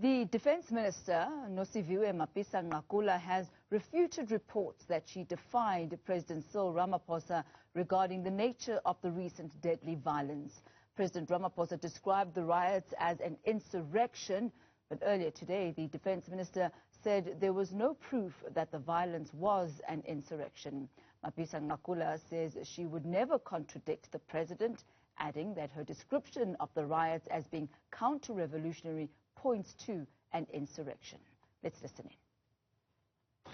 The Defence Minister, Nophisang has refuted reports that she defied President Cyril Ramaphosa regarding the nature of the recent deadly violence. President Ramaphosa described the riots as an insurrection, but earlier today the Defence Minister said there was no proof that the violence was an insurrection. Nophisang says she would never contradict the President, adding that her description of the riots as being counter-revolutionary points to an insurrection. Let's listen in.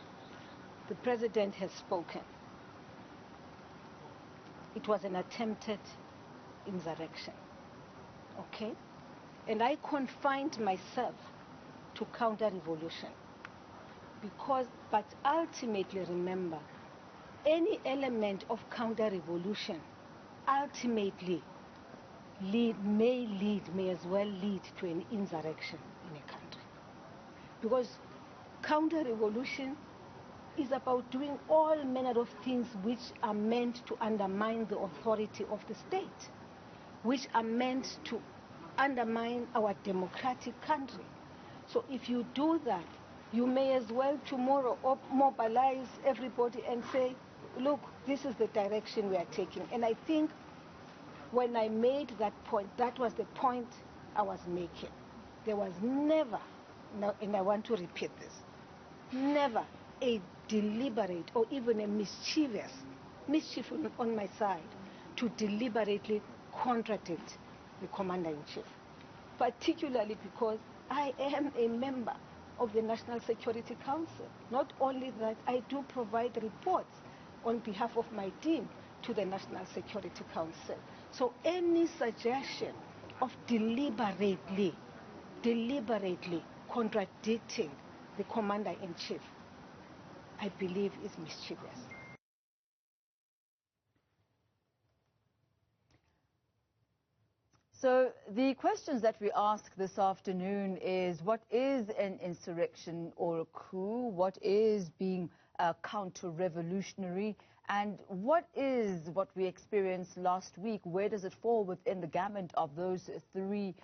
The President has spoken. It was an attempted insurrection, okay? And I confined myself to counter-revolution but ultimately remember, any element of counter-revolution ultimately may as well lead to an insurrection in a country. Because counter-revolution is about doing all manner of things which are meant to undermine the authority of the state, which are meant to undermine our democratic country. So if you do that, you may as well tomorrow mobilize everybody and say, look, this is the direction we are taking. And I think when I made that point, that was the point I was making. There was never, and I want to repeat this, never a deliberate or even a mischief on my side to deliberately contradict the Commander-in-Chief, particularly because I am a member of the National Security Council. Not only that, I do provide reports on behalf of my team to the National Security Council. So any suggestion of deliberately contradicting the Commander-in-Chief, I believe is mischievous. So the questions that we ask this afternoon is, what is an insurrection or a coup? What is being counter-revolutionary? And what is what we experienced last week? Where does it fall within the gamut of those three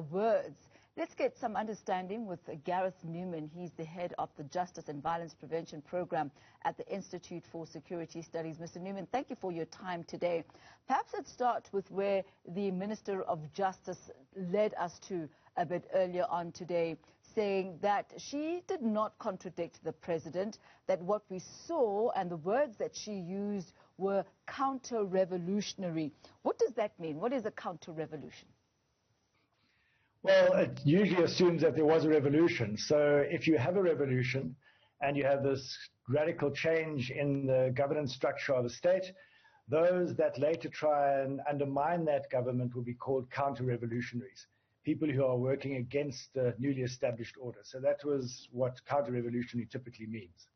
words? Let's get some understanding with Gareth Newham. He's the head of the Justice and Violence Prevention Program at the Institute for Security Studies. Mr. Newham, thank you for your time today. Perhaps let's start with where the Minister of Justice led us to a bit earlier on today, saying that she did not contradict the President, that what we saw and the words that she used were counter-revolutionary. What does that mean? What is a counter-revolution? Well, it usually assumes that there was a revolution. So if you have a revolution and you have this radical change in the governance structure of a state, those that later try and undermine that government will be called counter-revolutionaries, people who are working against the newly established order. So that was what counter-revolutionary typically means.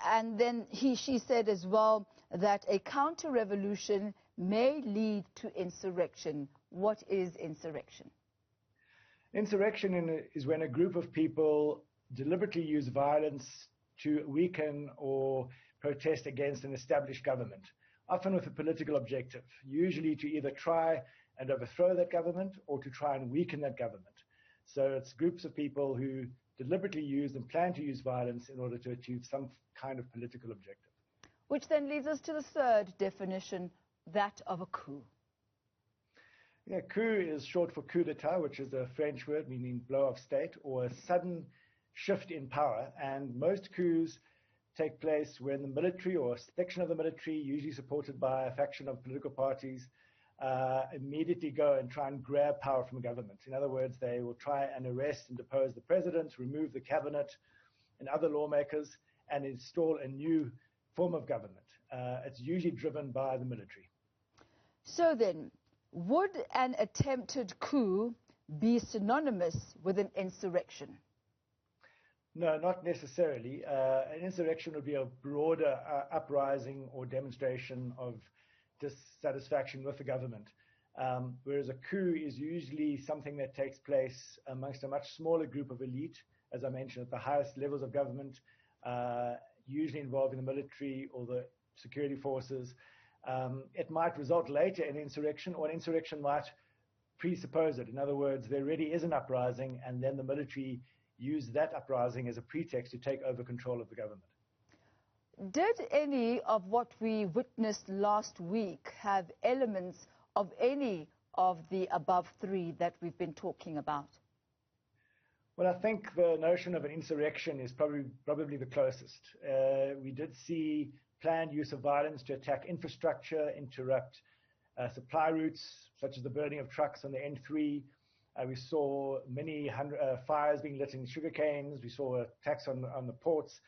And then she said as well that a counter-revolution may lead to insurrection. What is insurrection? Insurrection is when a group of people deliberately use violence to weaken or protest against an established government, often with a political objective, usually to either try and overthrow that government or to try and weaken that government. So it's groups of people who deliberately use and plan to use violence in order to achieve some kind of political objective. Which then leads us to the third definition, that of a coup. Yeah, coup is short for coup d'etat, which is a French word meaning blow of state or a sudden shift in power. And most coups take place when the military or a section of the military, usually supported by a faction of political parties, immediately go and try and grab power from a government. In other words, they will try and arrest and depose the president, remove the cabinet and other lawmakers, and install a new form of government. It's usually driven by the military. So then, would an attempted coup be synonymous with an insurrection? No, not necessarily. An insurrection would be a broader uprising or demonstration of dissatisfaction with the government, whereas a coup is usually something that takes place amongst a much smaller group of elite, as I mentioned, at the highest levels of government, usually involving the military or the security forces. It might result later in insurrection, or an insurrection might presuppose it. In other words, there already is an uprising, and then the military use that uprising as a pretext to take over control of the government. Did any of what we witnessed last week have elements of any of the above three that we've been talking about? Well, I think the notion of an insurrection is probably the closest. We did see planned use of violence to attack infrastructure, interrupt supply routes, such as the burning of trucks on the N3. We saw many fires being lit in sugar canes. We saw attacks on the ports.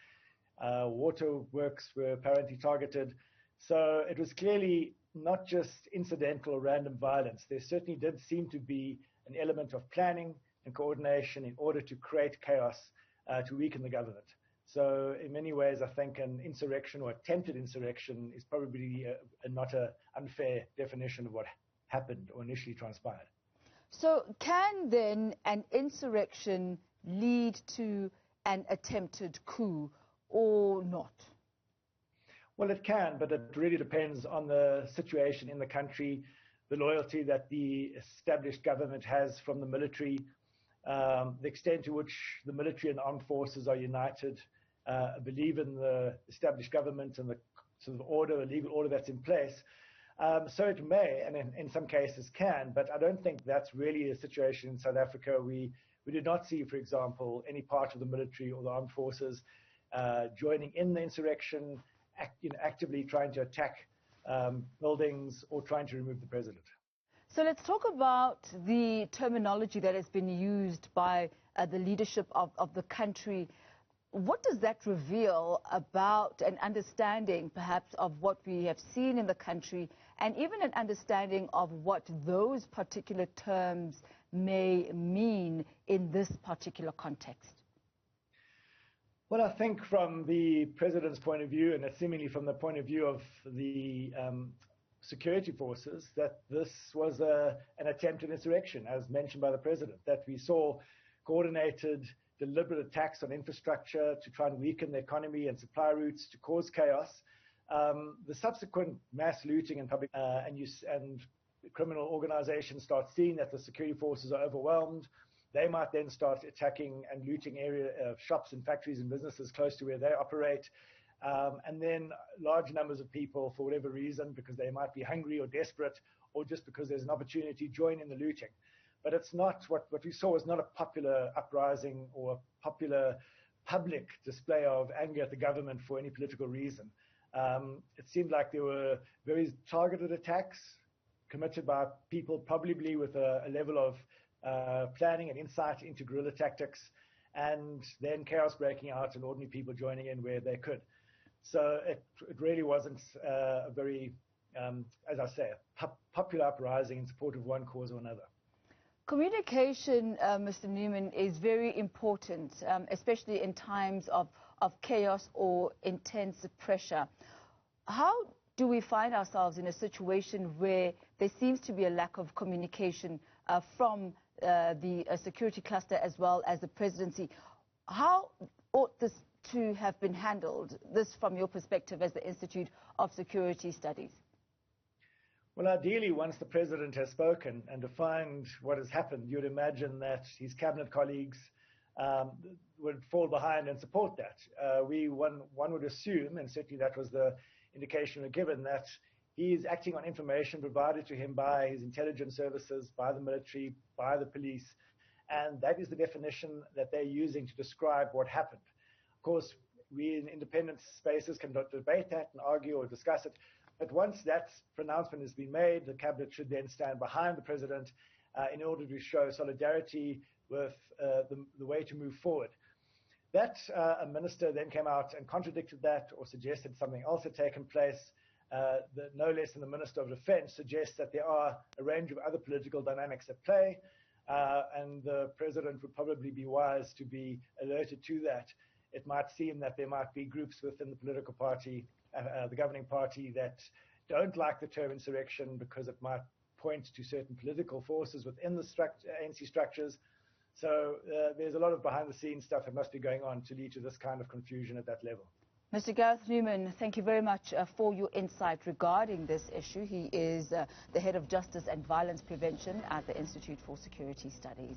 Waterworks were apparently targeted. So it was clearly not just incidental or random violence. There certainly did seem to be an element of planning and coordination in order to create chaos to weaken the government. So in many ways, I think an insurrection or attempted insurrection is probably not an unfair definition of what happened or initially transpired. So can then an insurrection lead to an attempted coup or not? Well, it can, but it really depends on the situation in the country, the loyalty that the established government has from the military, the extent to which the military and armed forces are united, believe in the established government and the sort of order, legal order that's in place. So it may, and in some cases can, but I don't think that's really a situation in South Africa. We did not see, for example, any part of the military or the armed forces joining in the insurrection, actively trying to attack buildings or trying to remove the president. So let's talk about the terminology that has been used by the leadership of the country. What does that reveal about an understanding, perhaps, of what we have seen in the country, and even an understanding of what those particular terms may mean in this particular context? Well, I think from the president's point of view, and seemingly from the point of view of the security forces, that this was an attempted insurrection, as mentioned by the president, that we saw coordinated, deliberate attacks on infrastructure to try and weaken the economy and supply routes to cause chaos. The subsequent mass looting and criminal organizations start seeing that the security forces are overwhelmed. They might then start attacking and looting shops and factories and businesses close to where they operate. And then large numbers of people, for whatever reason, because they might be hungry or desperate, or just because there's an opportunity, join in the looting. But it's not, what we saw was not a popular uprising or a popular public display of anger at the government for any political reason. It seemed like there were very targeted attacks committed by people, probably with a level of planning and insight into guerrilla tactics, and then chaos breaking out and ordinary people joining in where they could. So it really wasn't a very, as I say, a popular uprising in support of one cause or another. Communication, Mr. Newman, is very important, especially in times of chaos or intense pressure. How do we find ourselves in a situation where there seems to be a lack of communication from the security cluster as well as the presidency? How ought this to have been handled, this from your perspective as the Institute of Security Studies? Well, ideally, once the president has spoken and defined what has happened, you'd imagine that his cabinet colleagues would fall behind and support that. One would assume, and certainly that was the indication given, that he is acting on information provided to him by his intelligence services, by the military, by the police, and that is the definition that they're using to describe what happened. Of course, we in independent spaces can debate that and argue or discuss it, but once that pronouncement has been made, the cabinet should then stand behind the president in order to show solidarity with the way to move forward. That a minister then came out and contradicted that or suggested something else had taken place. No less than the Minister of Defense suggests that there are a range of other political dynamics at play, and the president would probably be wise to be alerted to that. It might seem that there might be groups within the political party, the governing party, that don't like the term insurrection because it might point to certain political forces within the ANC structures. So there's a lot of behind-the-scenes stuff that must be going on to lead to this kind of confusion at that level. Mr. Gareth Newham, thank you very much for your insight regarding this issue. He is the Head of Justice and Violence Prevention at the Institute for Security Studies.